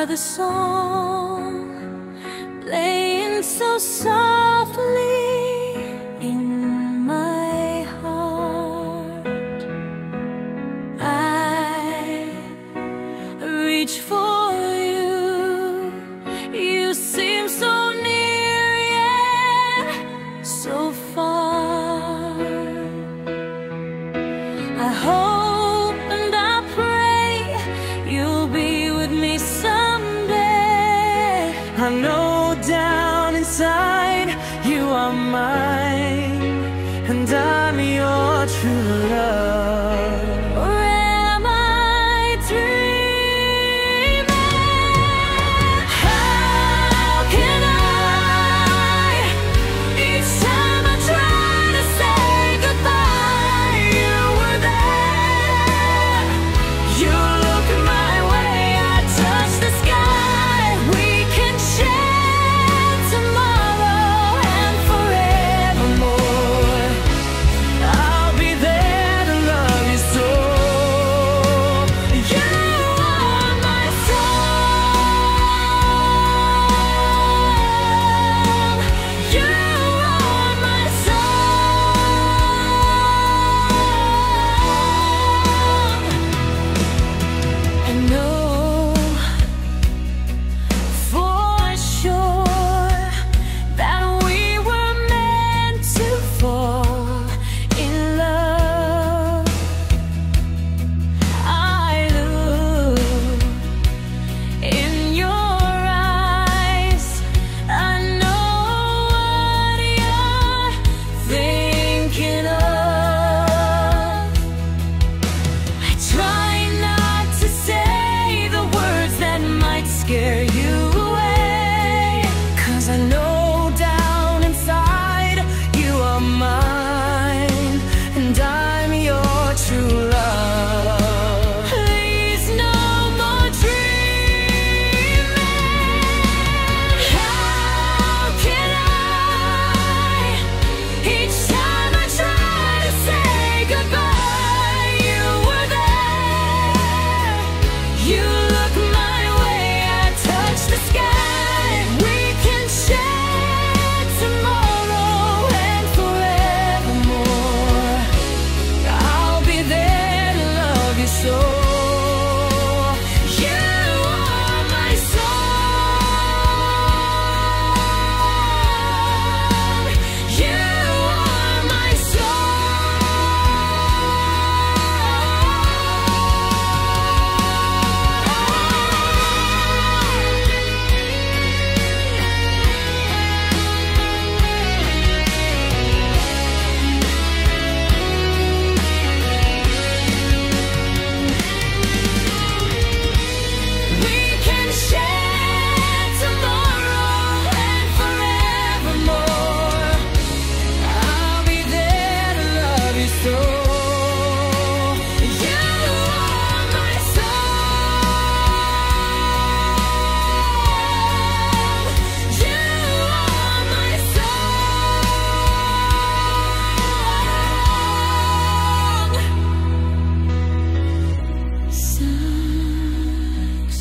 are the song playing so softly in my heart. I reach for you, you seem so near yet so far. I hope and I pray you'll be with me someday. I know down inside you are mine, and I'm your true love. Or am I dreaming? How can I, each time I try to say goodbye, you were there. You look my way, I touch the sky. We can share tomorrow and forevermore. I'll be there to love you so. You are my song. You are my song. I know for sure that we were meant to fall in love. I look in your eyes, I know what you're thinking of. I try not to say the words that might scare you away, 'cause I know down inside you are mine, and I'm your true love. Please, no more dreaming. How can I, each time I try to say goodbye, you were there. You look my way, I touch the sky. We can share tomorrow and forevermore. I'll be there to love you so. You are my song. You are my We can share tomorrow and forevermore. I'll be there to love you so. You are my song. You are my song. Sucks.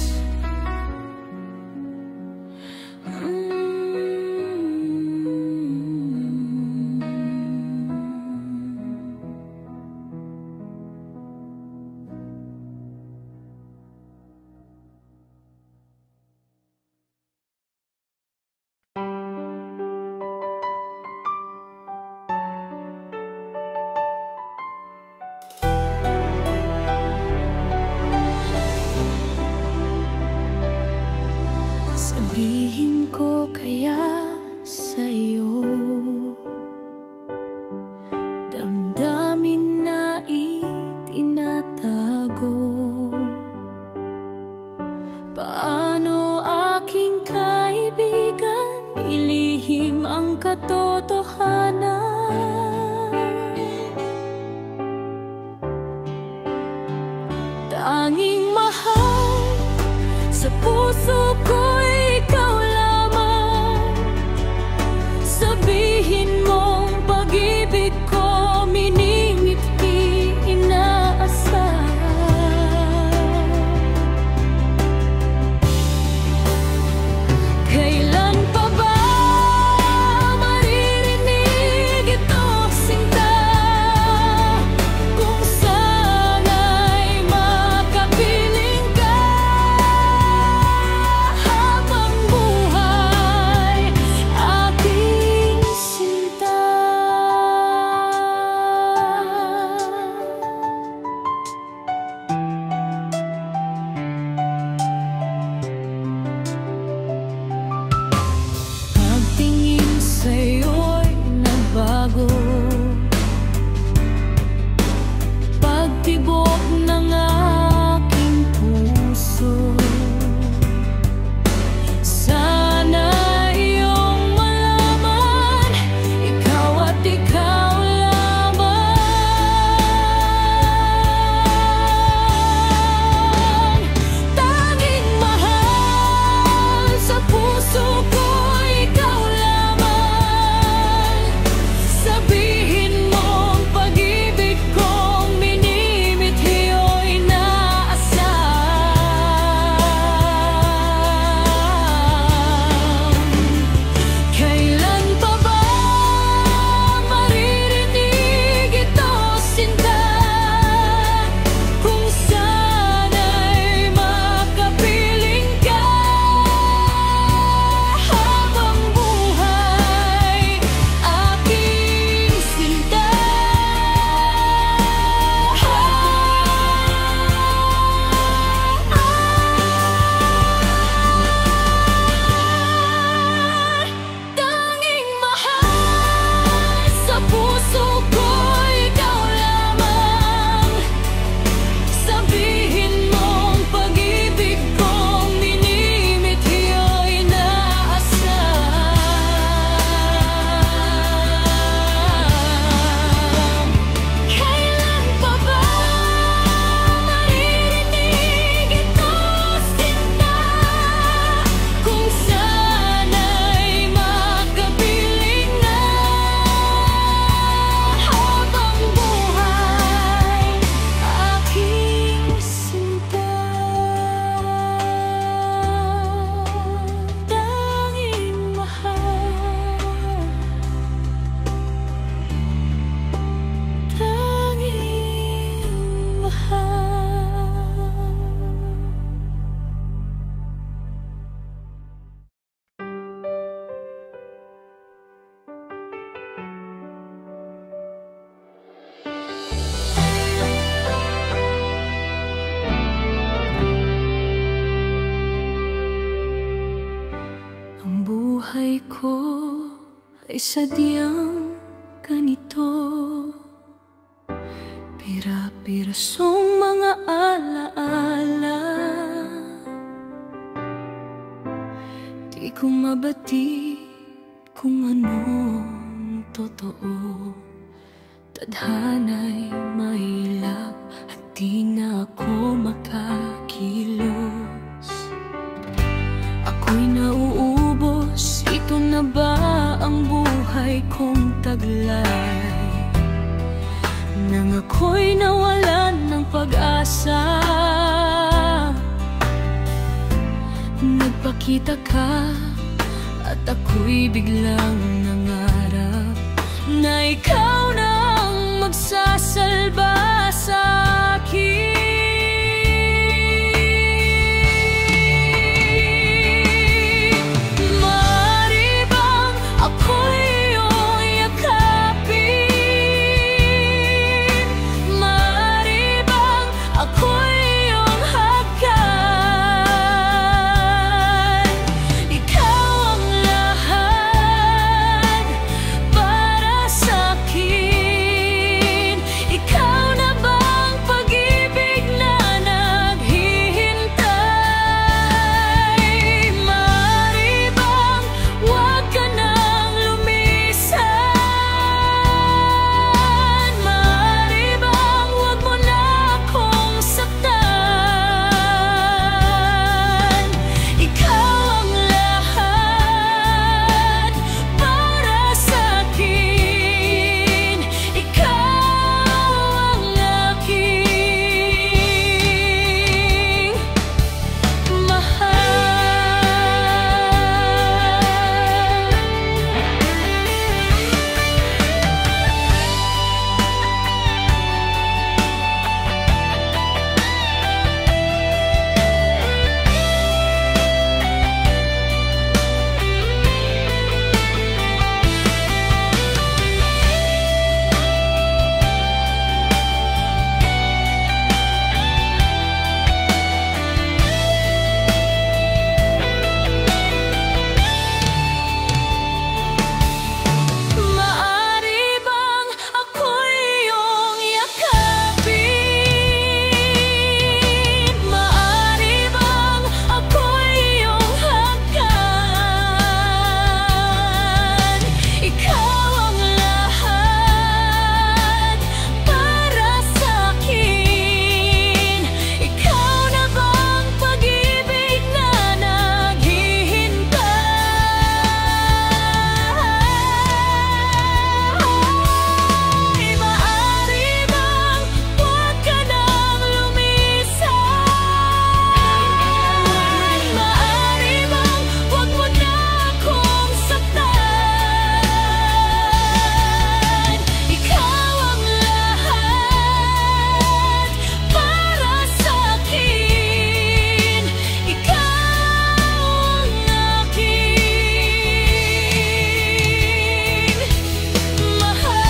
Sabihin ko kaya sa'yo, damdamin na itinatago. Paano aking kaibigan ilihim ang katotohanan? Tanging mahal sa puso ko, ikaw lamang. Sabihin mong pag-ibig ko minimit di inaasahan. buhay ko ay sadyang ganito. Pira-pirasong mga alaala, di ko mabatid kung anong totoo. Tadhana'y mahilap at di na ako makakilos. Ako'y nauubos, ito na ba ang buhay kong taglay? Nang ako'y nawalan ng pag-asa, nagpakita ka at ako'y biglang nangarap na ikaw na ang magsasalba sa akin. Maaari bang ako'y iyong yakapin? Maaari bang ako'y iyong hagkan? Ikaw ang lahat para sa akin. Ikaw na bang pag-ibig na naghihintay? Maaari bang huwag ka nang lumisan? Maaari bang huwag mo na akong saktan? Ikaw ang lahat para sa akin. Ikaw ang aking mahal. Maaari bang ako'y iyong yakapin? Maaari bang ako'y iyong hagkan? Ikaw ang lahat para sa akin. Ikaw na bang pag-ibig na naghihintay? Maaari bang huwag ka nang lumisan? Maaari bang huwag mo na akong saktan? Ikaw ang lahat para sa akin. Ikaw ang aking mahal.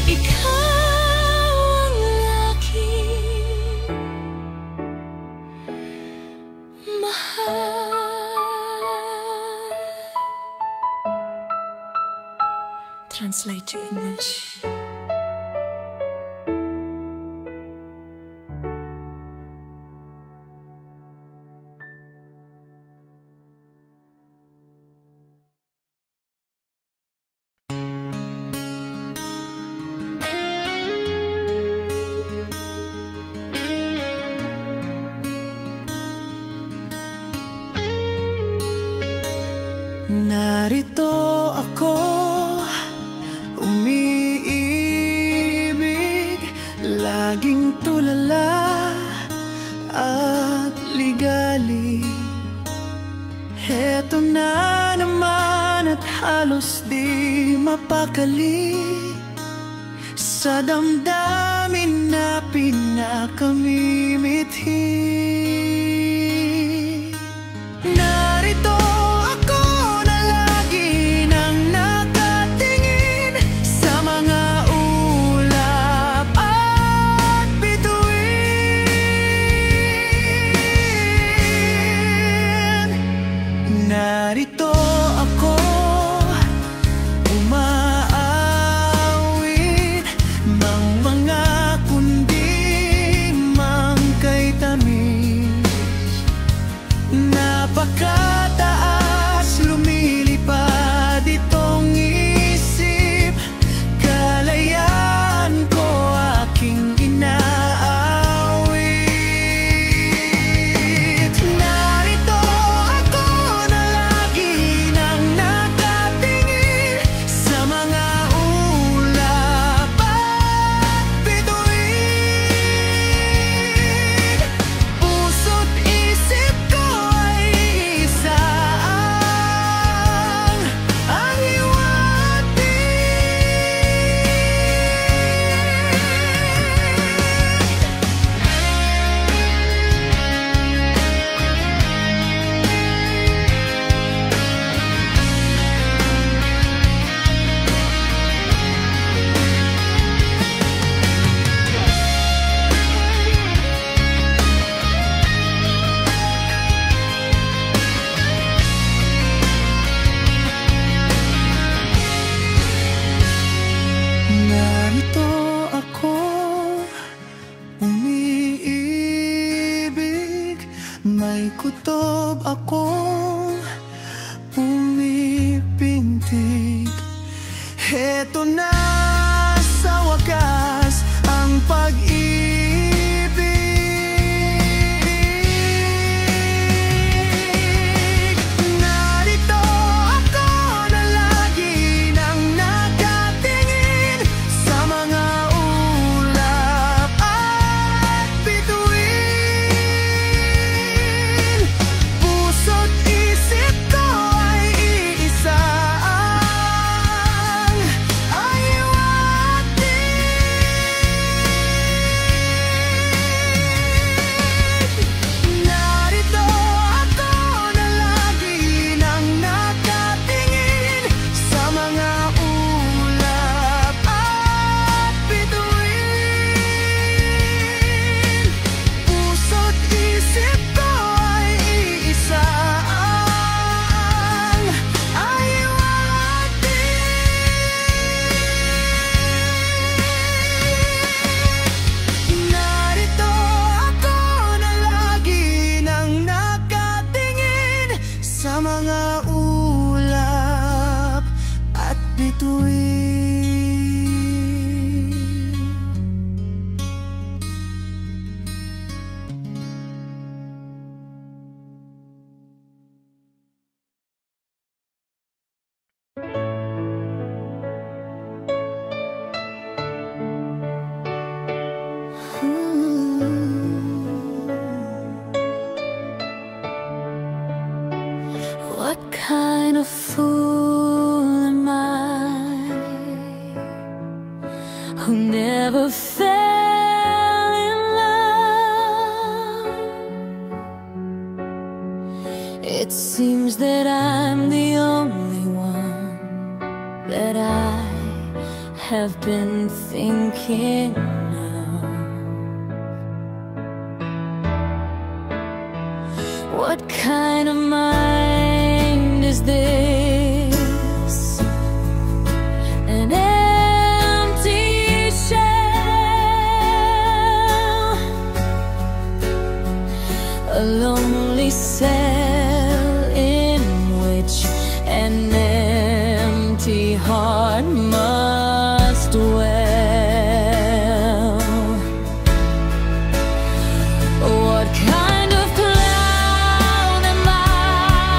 Ikaw ang aking mahal. Translate to English. Narito ako, umiibig, laging tulala at ligali. Heto na naman at halos di mapakali sa damdamin na pinakamimithi. Narito ako na lagi nang nakatingin sa mga ulap at bituin. kutob akong pumipintig. Heto na sa wakas ang pag-ibig. Narito ako na lagi nang nakatingin sa mga ulap at bituin. Puso't isip ko ay iisa ang ayiwatig. Narito ako na lagi nang nakatingin sa mga ulap at bituin. Puso't isip ko ay iisa ang ayiwatig. Narito ako na lagi nang nakatingin sa mga ulap at bituin. What kind of fool am I who never fell in love? It seems that I'm the only one that I have been thinking of. What kind of mind is this? An empty shell, a lonely cell in which an empty heart must dwell. What kind of clown am I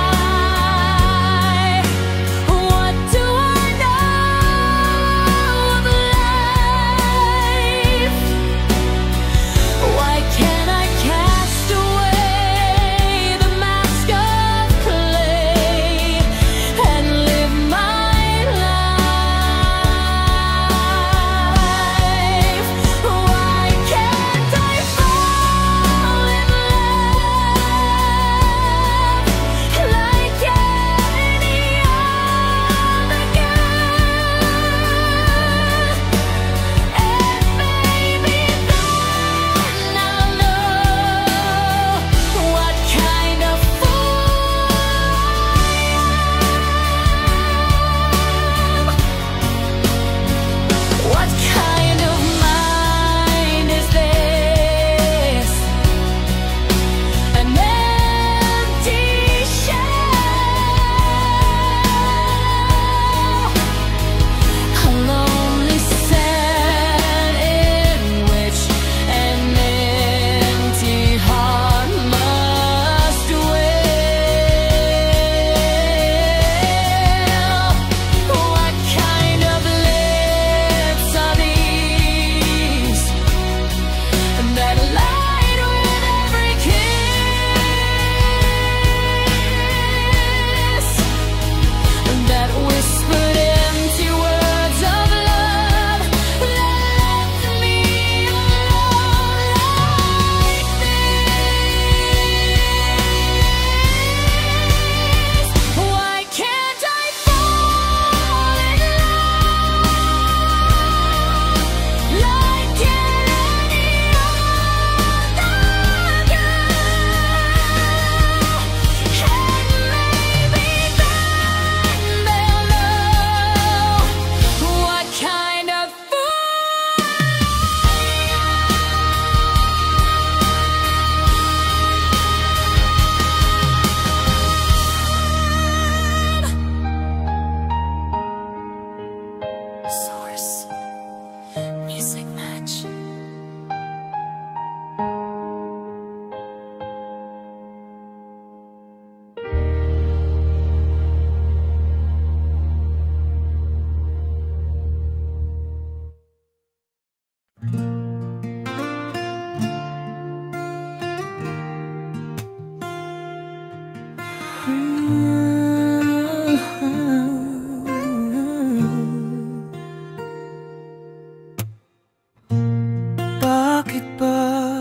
Bakit ba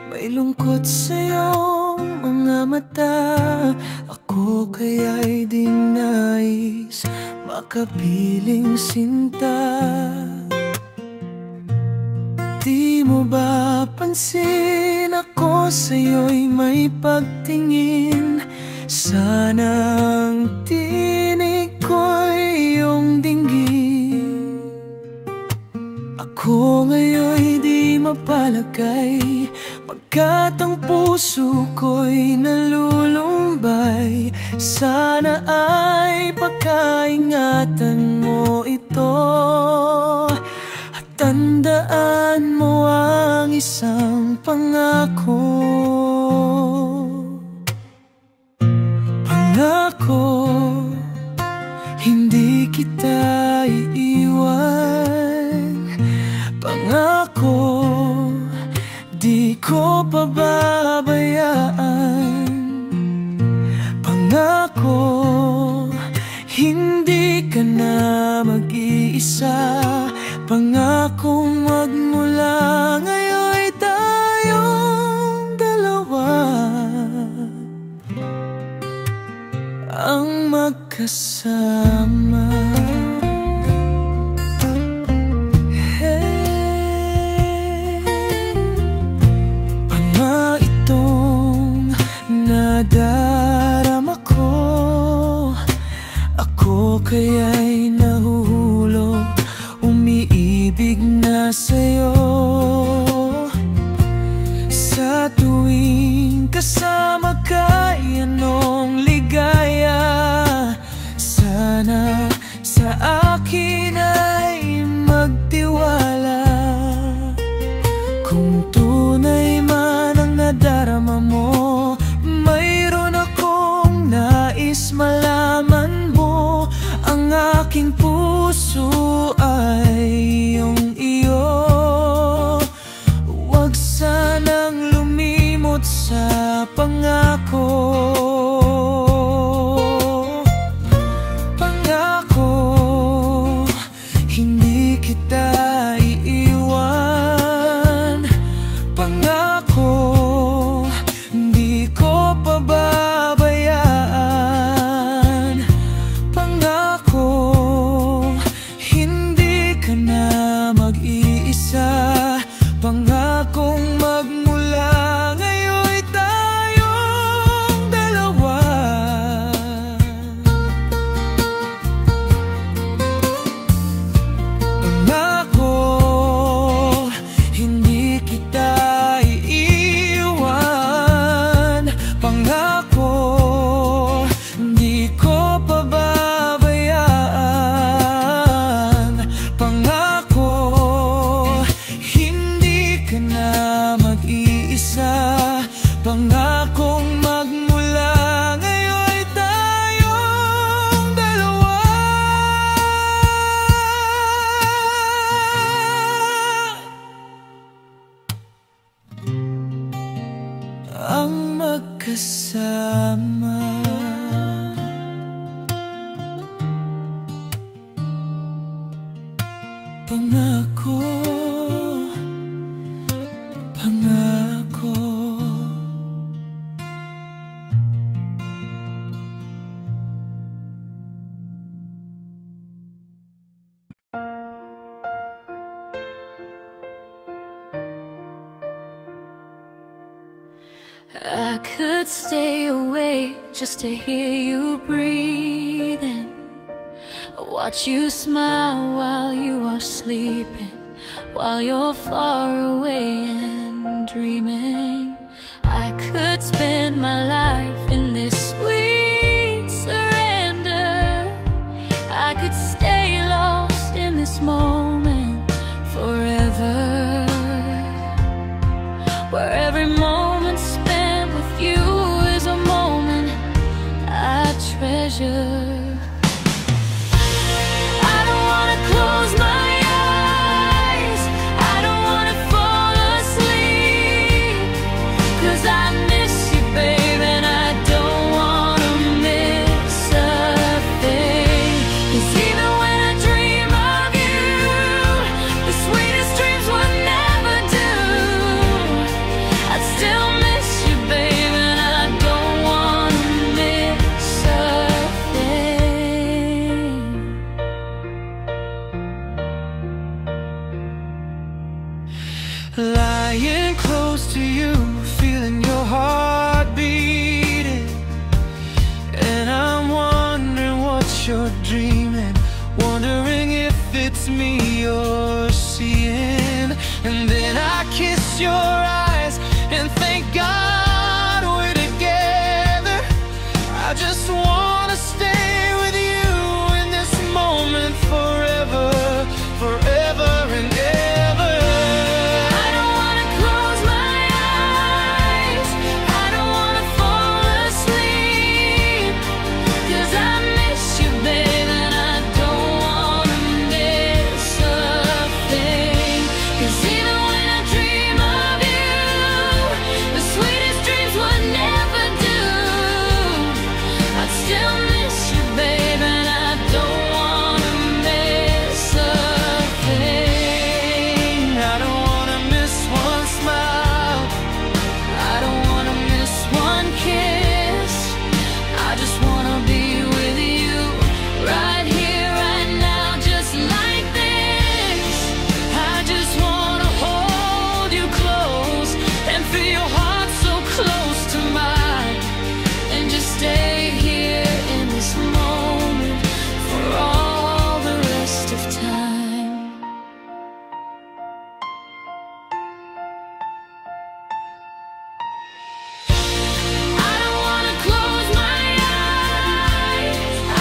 may lungkot sa iyong mga mata? Ako kaya'y di nais makapiling sinta. Di mo ba pansin ako sa'yo'y may pagtingin? Sanang tinig ko'y iyong dinggin. Ako ngayon'y di mapalagay, pagkat ang puso ko'y nalulumbay. Sana ay pagkaingatan mo ito, at tandaan mo ang isang pangako. Pangako, hindi kita iiwan. Pangako, di ko pababayaan. Pangako, hindi ka na mag-iisa. Pangakong magmula ngayon'y tayong dalawa ang magkasama. Panga itong nadarama ko, ako kaya'y nahuhulog, umiibig na sa'yo. Sa tuwing kasama ka'y anong ligaya. Sana sa akin ay magtiwala. Kung tunay man ang nadarama mo, mayroon akong nais malaman mo. Ang aking puso ay iyong iyo. Huwag sanang lumimot sa pangako. Pangako, hindi kita iiwan. Pangako, hindi ko pababayaan. Pangako, hindi ka na mag-iisa. Pangakong magmula ngayon'y tayong dalawa. Pangako, hindi kita iiwan. Pangako, hindi ko pababayaan. Pangako, hindi ka na mag-iisa. Pangakong magmula ngayon'y tayong dalawa. Ang magkasama. Pangako, pangako. I could stay awake just to hear you breathing, watch you smile while you are sleeping, while you're far away and dreaming. I could spend my life in this sweet surrender. I could stay lost in this moment forever, where every moment spent with you is a moment I treasure. I don't wanna close my eyes, I don't wanna fall asleep, 'cause I miss you, babe, and I lying close to you, feeling your heart beating. And I'm wondering what you're dreaming, wondering if it's me you're seeing. And then I kiss your eyes and thank God we're together. I just wanna stay with you in this moment forever, forever and ever. I don't wanna close my eyes, I don't wanna fall asleep, 'cause I miss you, babe, and I don't wanna miss a thing. 'Cause even when I dream of you, the sweetest dreams would never do. I'd still miss you, babe, and I don't wanna miss a thing. I don't wanna miss one smile, I don't wanna miss one kiss. I just wanna be with you right here, right now, just like this. I just wanna hold you close and feel your heart so close to mine, and just stay here in this moment for all the rest of time. I don't wanna close my eyes,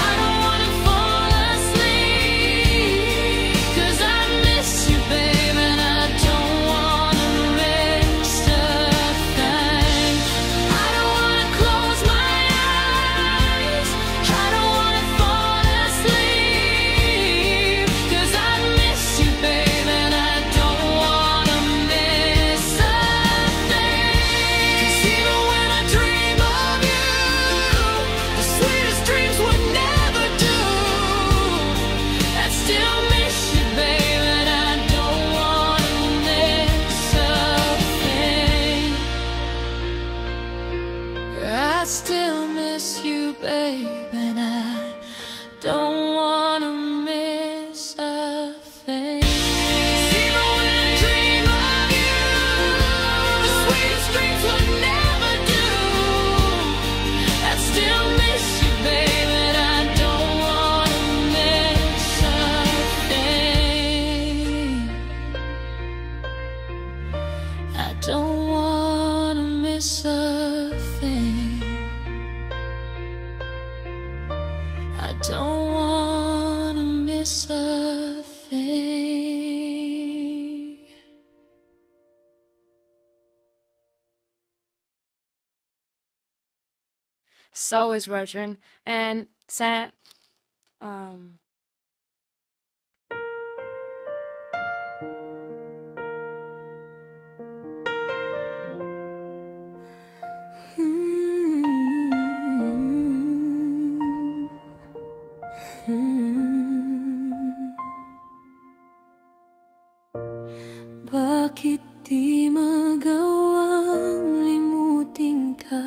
I don't wanna fall asleep, 'cause I miss you, babe, and I don't wanna miss a thing. I don't wanna close my eyes, I don't wanna fall asleep, 'cause I miss you, babe, and I don't wanna miss a thing. 'Cause even when I dream of you, the sweetest dreams would never do. I still miss you, babe, and I don't wanna miss a thing. I still miss you, babe, and I don't wanna miss a thing. Even when I dream of you, the sweetest dreams would never do. I still miss you, babe, and I don't wanna miss a thing. I don't wanna miss a thing. I don't wanna miss a thing. So is Rodrin and Sam. Bakit di magawang limutin ka?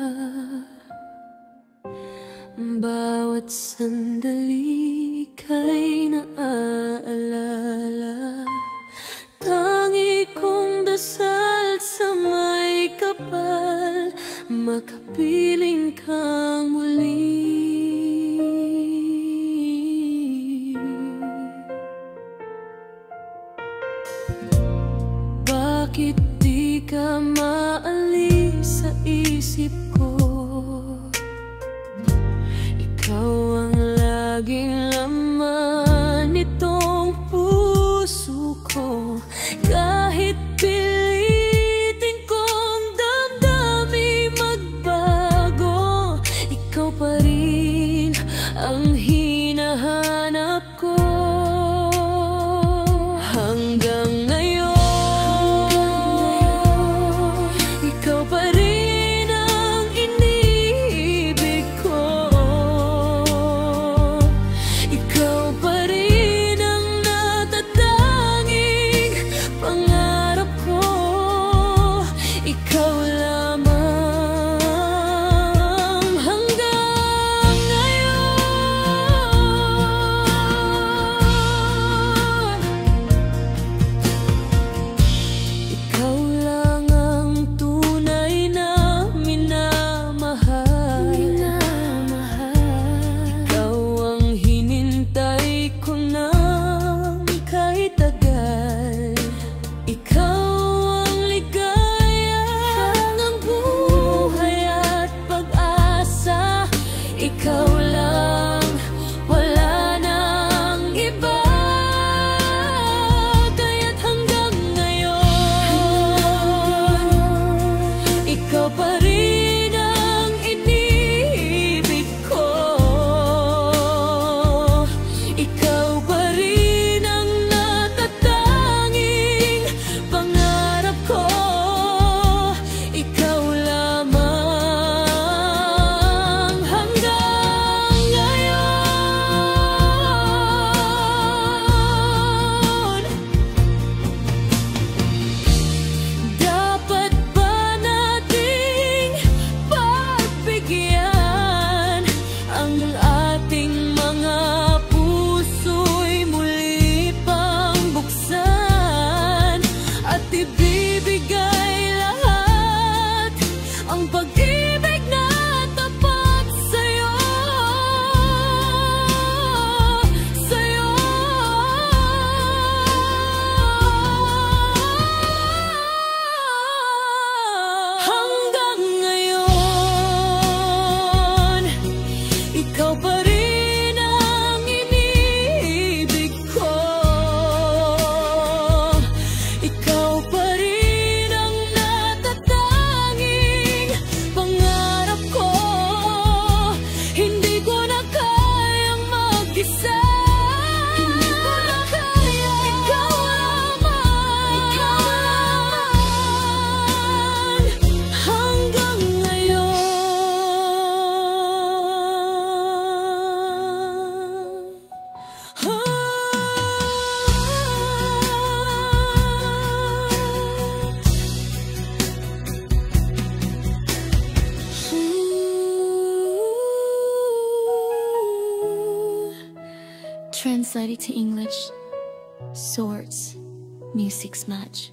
Bawat sandali kay naaalala. Tangi kong dasal sa may kapal, makapiling kang muli. Bakit di ka maalis sa isip ko? Ikaw ang laging laman nitong puso ko. Kahit pilitin kong damdamin magbago, ikaw pa rin ang hinahanap ko. Hanggang ngayon, ikaw pa rin ang translated to English, Swords, Music's Match.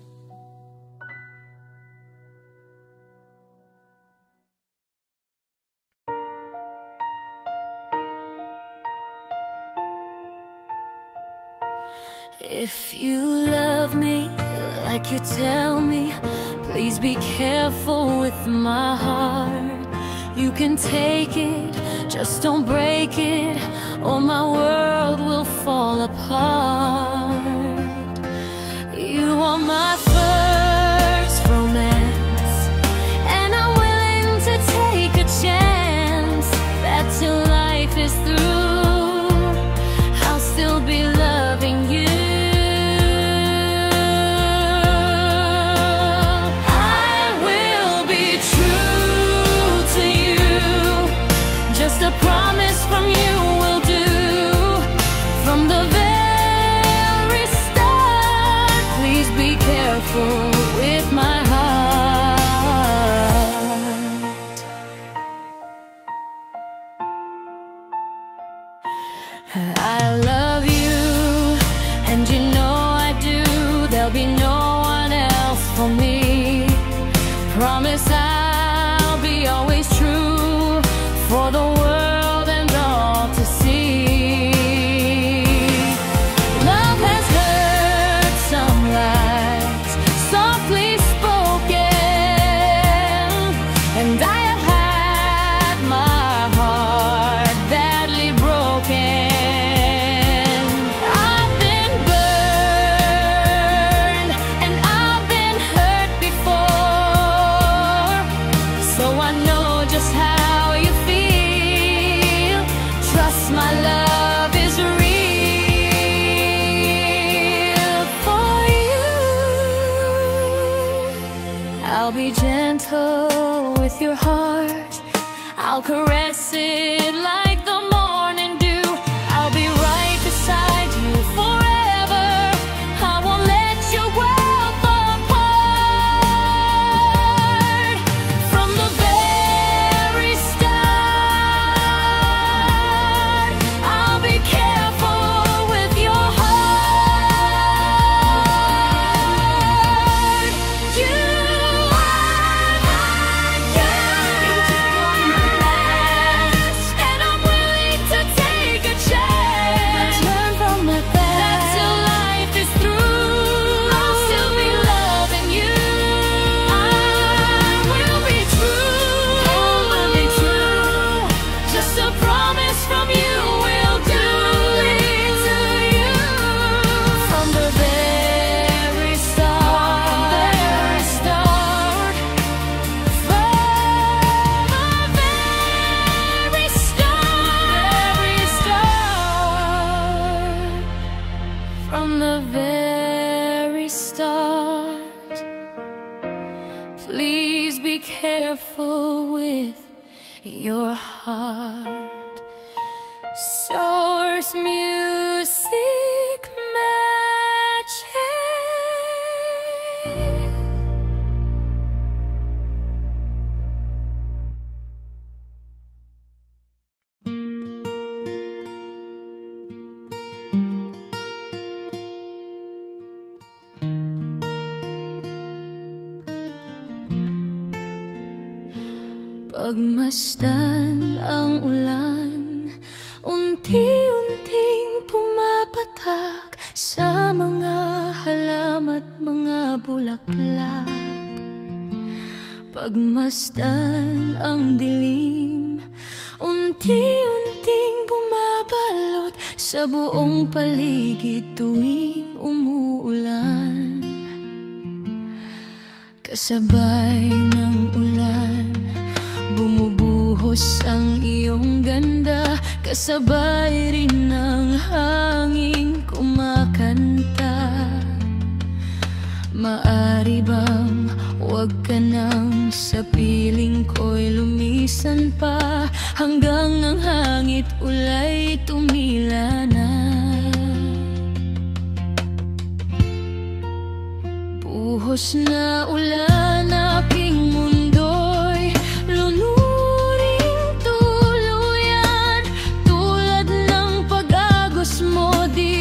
If you love me like you tell me, please be careful with my heart. You can take it, just don't break it, or my world will fall apart. You are my first romance, and I'm willing to take a chance that till life is through, I'll still be loving you. A promise from you will do. From the very start, please be careful with my heart. I love you, and you know I do. There'll be no one else for me. Promise I'll be always true for the world and all to see. Love has heard some lies, softly spoken, and I have had my heart badly broken. I've been burned and I've been hurt before, so I know just how you feel. Trust my love is real for you. I'll be gentle with your heart, I'll caress it like the morning dew. I'll be right beside you forever. I won't let your world fall apart. From the very start, I'll be careful with your heart. You are my girl, and I'm willing to take a chance. Turn from my back, that till life is through, I'll still be loving you. I will be true, just a promise from you will do. To you from the very start, from the very start, please be careful with your heart. Source Music Magic. Pagmasdan ang ulan, unti-unting pumapatak sa mga halaman at mga bulaklak. Pagmasdan ang dilim, unti-unting bumabalot sa buong paligid tuwing umuulan. Kasabay ng ulan, bumubuhos ang iyong ganda, kasabay rin ng hangin kumakanta. Maari bang huwag ka nang sa piling ko'y lumisan pa, hanggang ang hangit ulay tumila na. Buhos na ulan, aking mundo'y lunuring tuluyan, tulad ng pag-agos mo di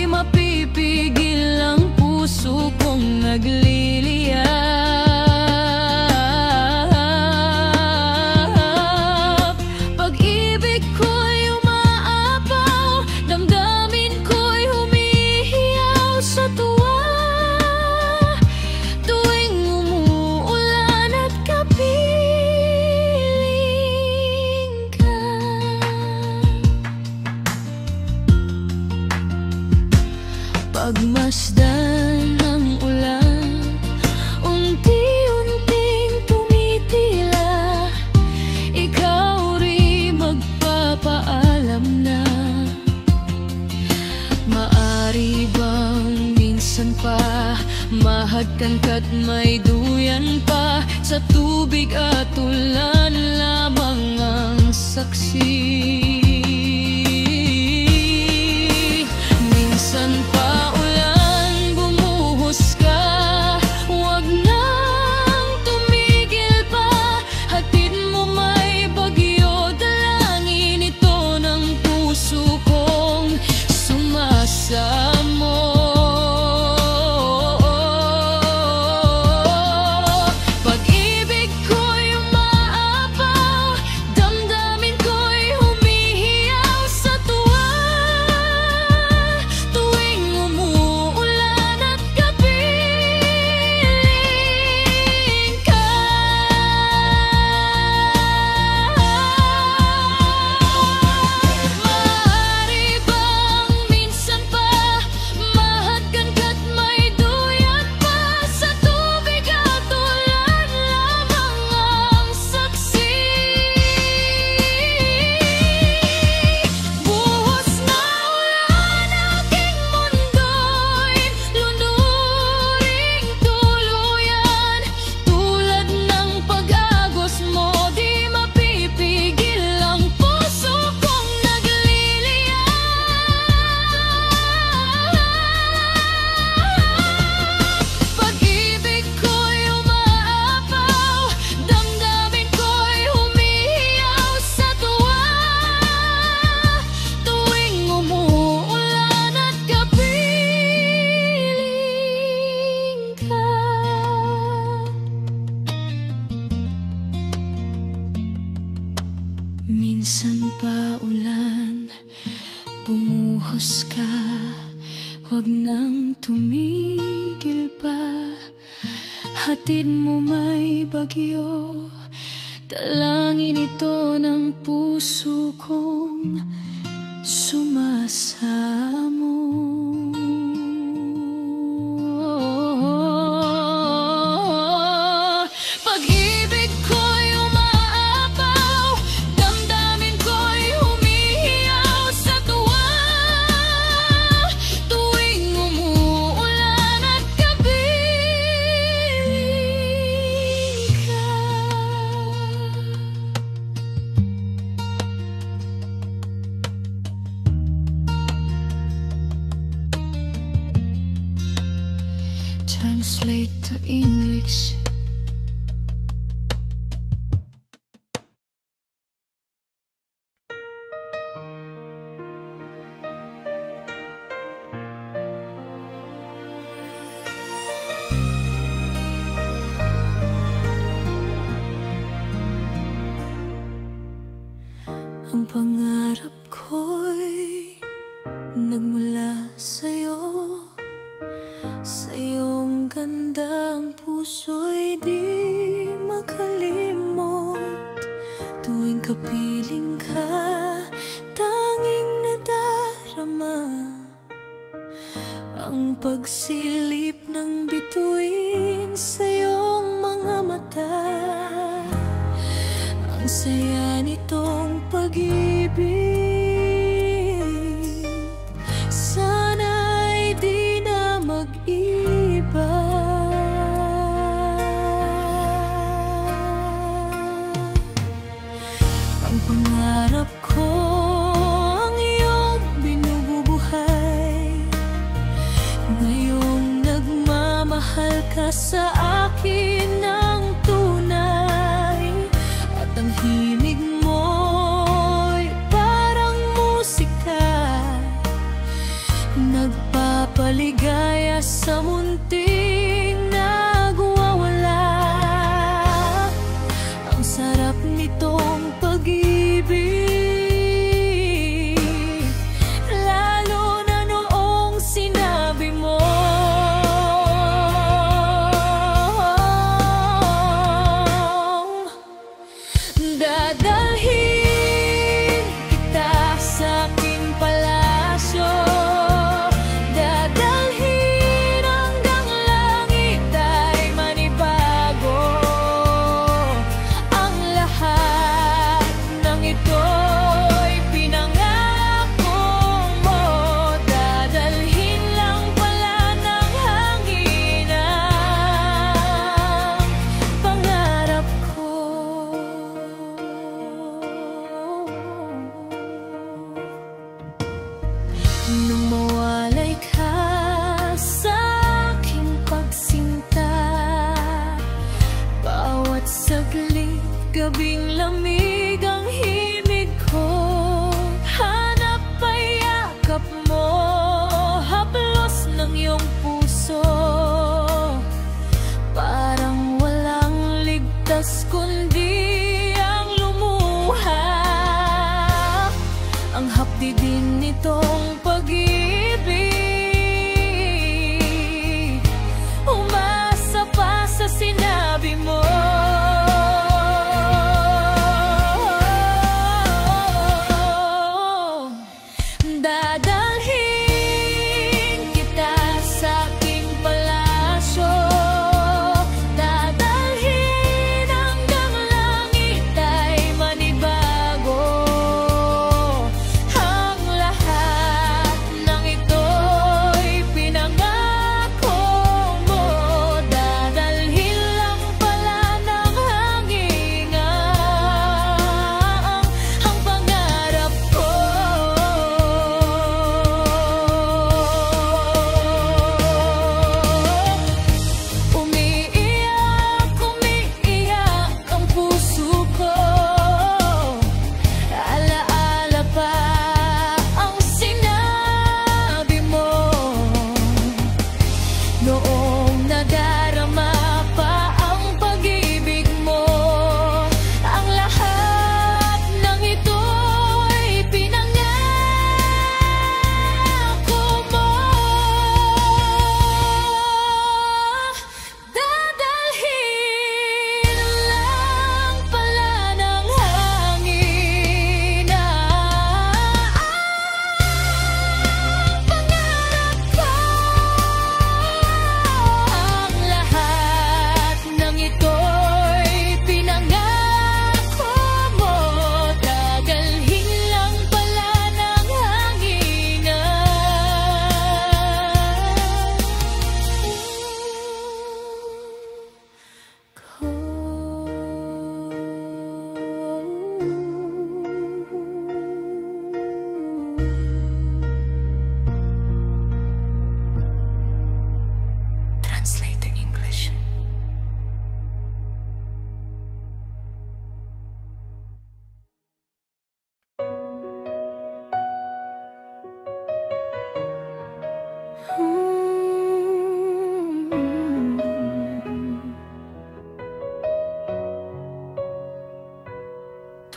nagliliyab. Pag-ibig ko'y umaapaw, damdamin ko'y humihiyaw sa tuwa. Tuwing umuulan at kapiling ka, pagmasdan ng ulan, unti-unting tumitila. Ikaw rin magpapaalam na, maari bang minsan pa mahagkan ka't may duyan pa? Sa tubig at ulan lamang ang saksi. Minsan pa ulan, bumuhos ka, huwag nang tumigil pa. Hatid mo may bagyo, dalangin ito ng puso kong sumasamo. Pag-ibig ko'y umaapaw, damdamin ko'y humihiyaw sa tuwa. Tuwing umuulan at kapiling ka, maaari bang minsan pa mahagkan ka't may duyat pa? Sa tubig at ulan lamang ang saksi. Buhos na ulan, aking mundo'y lunuring tuluyan. Tulad ng pag-agos mo, di mapipigil ang puso kong nagliliyab. Pag-ibig ko'y umaapaw, damdamin ko'y humihiyaw sa tuwa. Tuwing umuulan at kapiling ka, minsan pa ulan, bumuhos ka, huwag nang tumigil pa. Hatid mo may bagyo, dalangin ito ng puso kong sumasamo. Pag-ibig ko'y umaapaw, damdamin ko'y humihiyaw sa tuwa. Tuwing umuulan at kapiling ka, translate to English. Ang pangarap ko'y nagmula sa'yo, sa iyong gandang puso'y di makalimot. Tuwing kapiling ka, tanging nadarama ang pagsilip ng bituin sa iyong mga mata. Ang saya nitong pag-ibig, sana'y di na mag-iba. Ang pangarap ko, ang iyong binububuhay, ngayong nagmamahal ka sa akin ng tunay. At ang himig mo'y parang musika, nagpapaligaya sa munting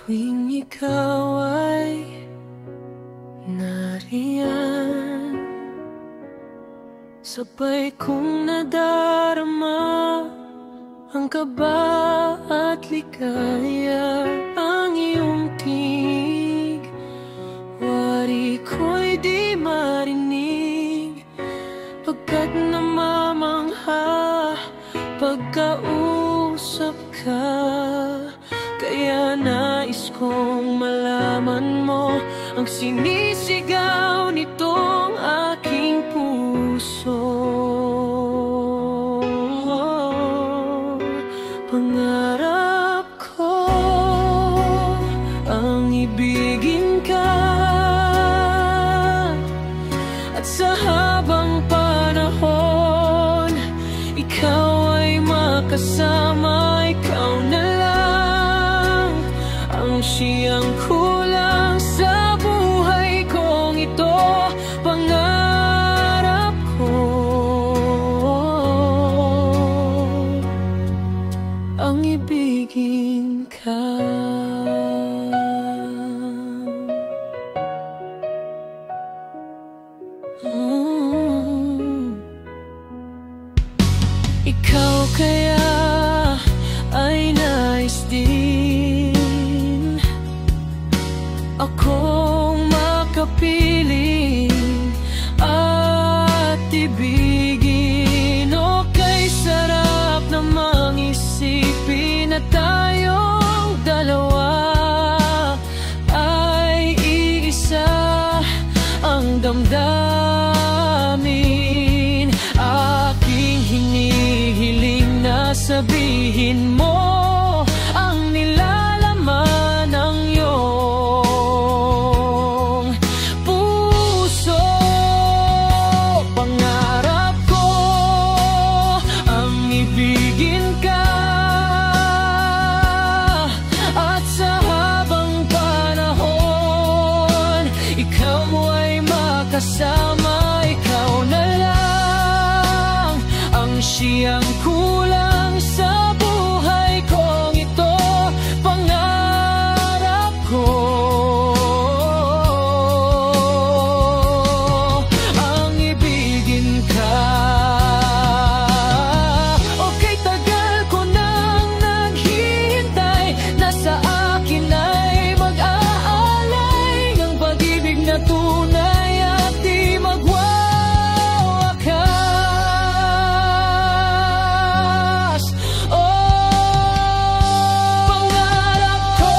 tuwing ikaw ay nariyan, sabay kong nadarama ang kaba at ligaya. Ang iyong tinig, wari ko'y di marinig, pagkat namamangha pagkausap ka. Kaya nais kong malaman mo ang sinisigaw nitong aking puso. Pangarap ko ang ibigin ka, at sa habang panahon ikaw ay makasama. Ikaw na lang ang siyang kulang sa buhay kong ito. Pangarap ko ang ibigin ka. Ikaw kaya ay nais din akong makapiling at ibigin. O kay sarap namang isipin na tayong dalawa ay iisa ang damdamin. Aking hinihiling na sabihin mo ang nilalaman ng iyong puso. Pangarap ko ang ibigin ka, at sa habang panahon ikaw ay makasama. Ikaw na lang ang siyang kulang sa buhay kong ito. Pangarap ko ang ibigin ka. Okay, tagal ko nang naghihintay, nasa akin ay mag-aalay ng pag-ibig na tunay at di magwawakas. Pangarap ko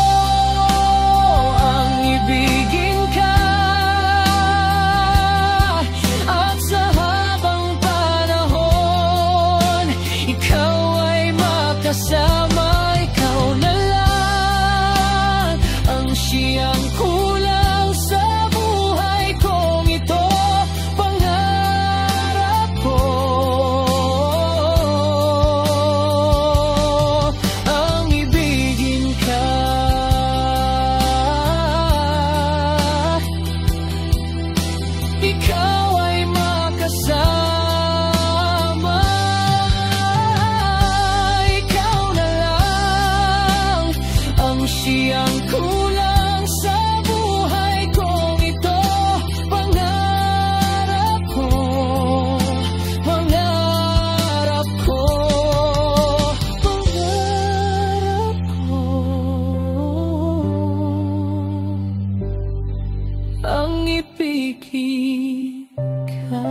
ang ibigin ka, at sa habang panahon ikaw ay makasama. Ikaw na lang ang siyang kulang sa buhay kong ito. Pangarap ko ang ibigin ka. Ikaw ay makasama. Ikaw na lang ang siyang kulang sa buhay kong ito. Pangarap ko, pangarap ko, pangarap ko ang ibigin ka.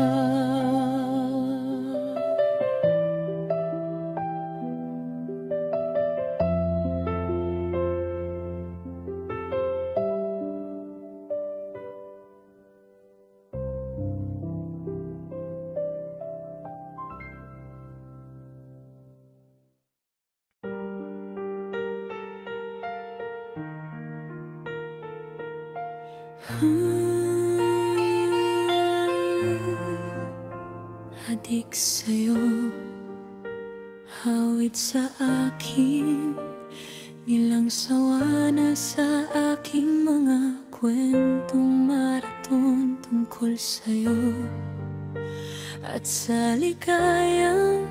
Adik sa'yo, hawid sa akin, nilang sawa na sa aking mga kwentong maraton tungkol sa'yo. At sa ligayang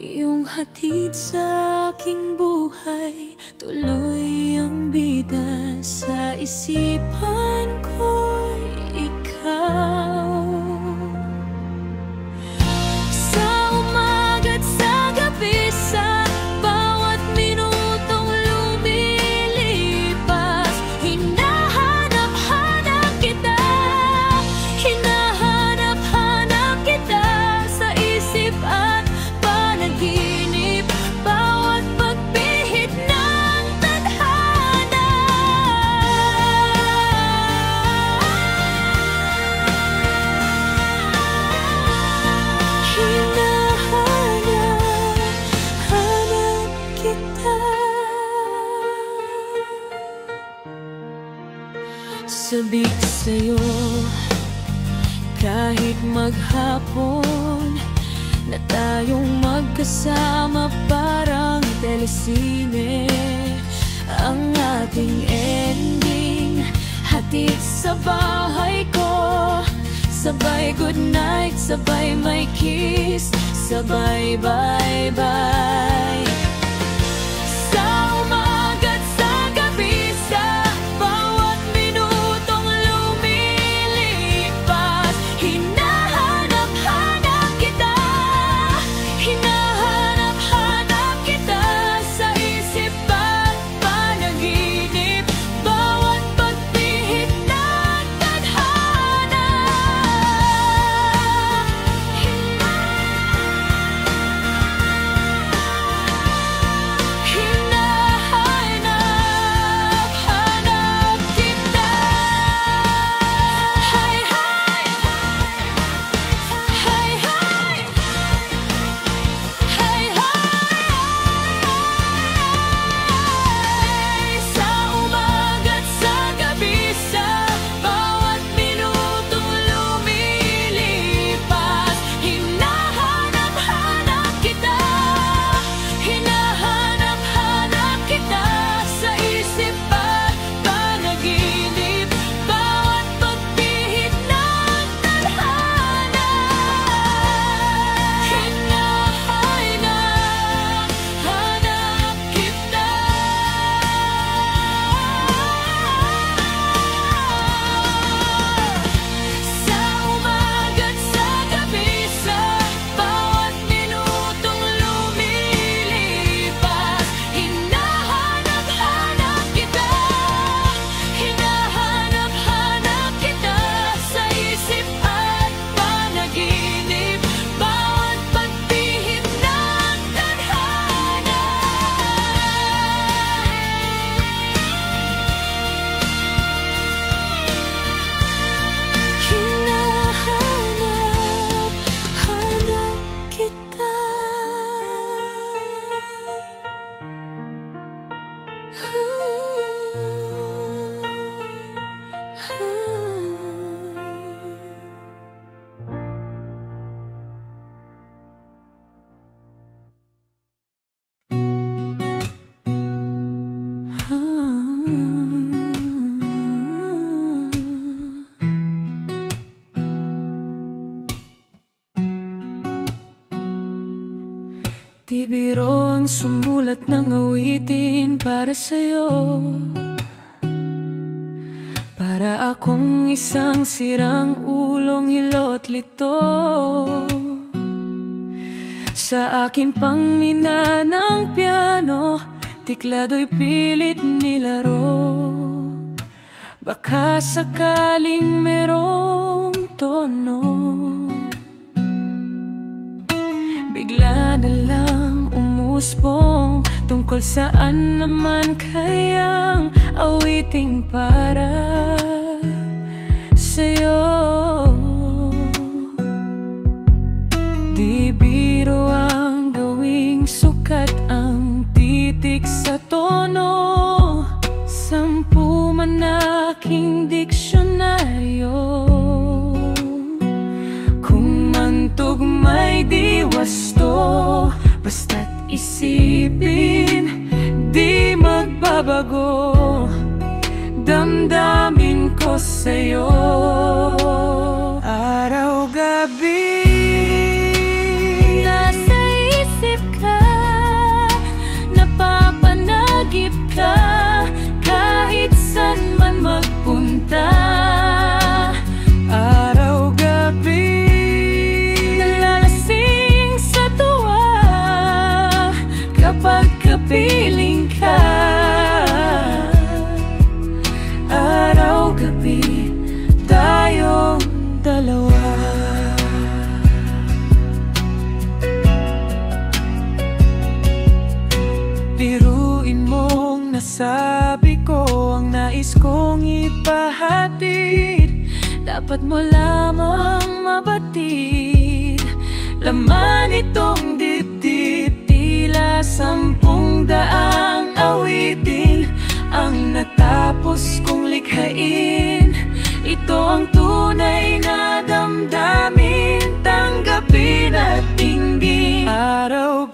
iyong hatid sa aking buhay, tuloy ang bida sa isipan ko'y ikaw. Sa umaga't sa gabi, sa bawat minutong lumilipas, hinahanap-hanap kita, hinahanap-hanap kita sa isip at panaginip, bawat pagpihit ng tadhana. Hinahanap-hanap kita. Sabik sa'yo kahit maghapon na tayong magkasama, parang telesine ang ating ending. Hatid sa bahay ko, sabay goodnight, sabay may kiss, sabay bye-bye. Sa umaga't sa gabi, sa bawat minutong lumilipas, hinahanap-hanap kita, hinahanap-hanap kita sa isip at panaginip, bawat pagpihit ng tadhana. Hinahanap-hanap kita. Hay hay, hay hay, hay hay. Sa umaga't sa gabi, sa bawat minutong lumilipas, hinahanap-hanap kita, hinahanap-hanap kita sa isip at panaginip, bawat pagpihit ng tadhana. Hinahanap-hanap kita. Sa umaga't sa gabi, sa bawat minutong lumilipas, hinahanap-hanap kita, hinahanap-hanap kita sa isip at panaginip, bawat pagpihit ng tadhana. Hinahanap-hanap kita. Di biro ang sumulat ng awitin para sa'yo, para akong isang sirang ulong hilot lito. Sa akin pangmina ng piano, tiklado'y pilit nilaro. Baka sakaling merong tono, bigla na lang umusbong. Tungkol saan naman kayang awiting para sa'yo? Di biro ang gawing sukat ang titik sa tono. 10 manaking diksyonaryo, kung mantugmay di wasto, basta't isipin di magbabago. Damdamin ko sa'yo araw-gabi. Nasa isip sakip ka kahit saan man magpunta. Araw-gabi Nalalasing sa tuwa kapag kapiling ka. araw-gabi tayong dalawa. Biruin mong nasabi ko ang nais kong ipahatid. Dapat mo lamang mabatid. Laman itong dibdib, tila 10,000 awitin ang natapos kong likhain. Ito ang tunay na damdamin, tanggapin at dinggin. Araw